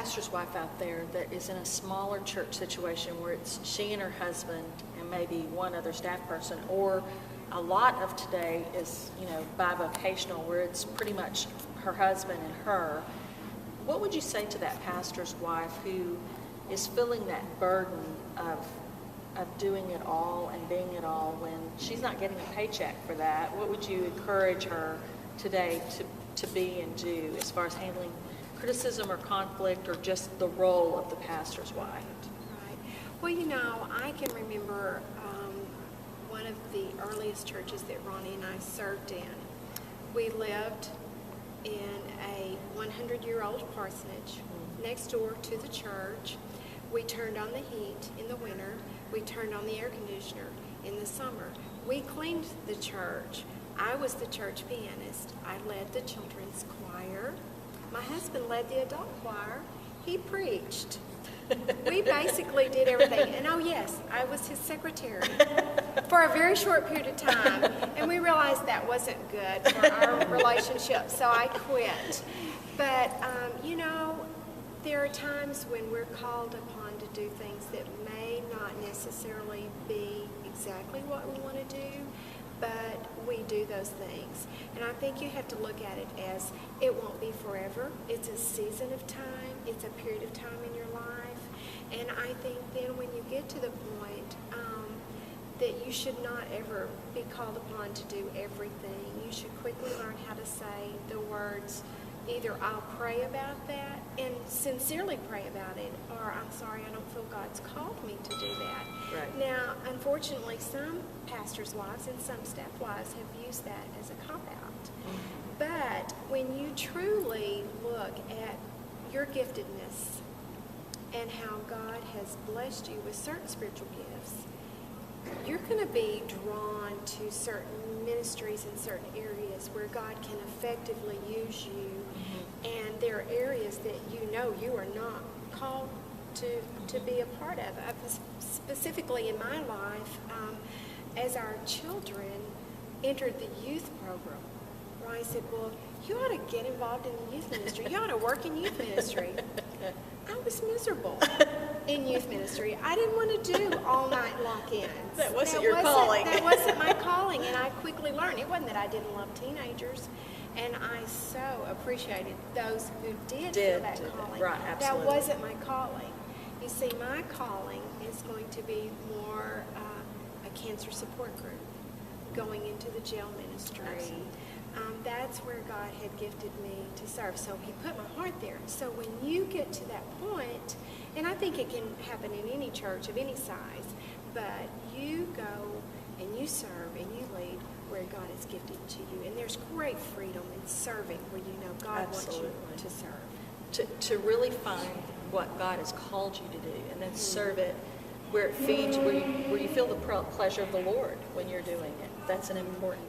pastor's wife out there that is in a smaller church situation where it's she and her husband and maybe one other staff person, or a lot of today is, bivocational, where it's pretty much her husband and her, what would you say to that pastor's wife who is feeling that burden of doing it all and being it all when she's not getting a paycheck for that? What would you encourage her today to be and do as far as handling criticism or conflict, or just the role of the pastor's wife? Right. Well, I can remember one of the earliest churches that Ronnie and I served in. We lived in a 100-year-old parsonage next door to the church. We turned on the heat in the winter. We turned on the air conditioner in the summer. We cleaned the church. I was the church pianist. I led the children's choir. My husband led the adult choir. He preached. We basically did everything. And oh yes, I was his secretary for a very short period of time. And we realized that wasn't good for our relationship, so I quit. But, there are times when we're called upon to do things that may not necessarily be exactly what we want to do, but we do those things. And I think you have to look at it as it won't be forever. It's a season of time. It's a period of time in your life. And I think then when you get to the point that you should not ever be called upon to do everything, you should quickly learn how to say the words, either I'll pray about that and sincerely pray about it, or I'm sorry, I don't feel God's called me to do that. Right. Now, unfortunately, some pastors' wives and some staff wives have used that as a cop-out. But when you truly look at your giftedness and how God has blessed you with certain spiritual gifts, you're going to be drawn to certain ministries in certain areas where God can effectively use you. And there are areas that you are not called to be a part of. Specifically in my life, as our children entered the youth program, Ronnie said, well, you ought to get involved in the youth ministry. You ought to work in youth ministry. I was miserable in youth ministry. I didn't want to do all-night lock-ins. That wasn't your calling. That wasn't my calling, and I quickly learned. It wasn't that I didn't love teenagers, and I so appreciated those who did feel that calling. Right, absolutely. That wasn't my calling. You see, my calling is going to be more a cancer support group, going into the jail ministry. That's where God had gifted me to serve. So he put my heart there. So when you get to that point, and I think it can happen in any church of any size, but you go and you serve and you lead where God has gifted to you. And there's great freedom in serving where you know God Absolutely. wants you to serve. To really find what God has called you to do, and then serve it where it feeds, where you feel the pleasure of the Lord when you're doing it. That's an important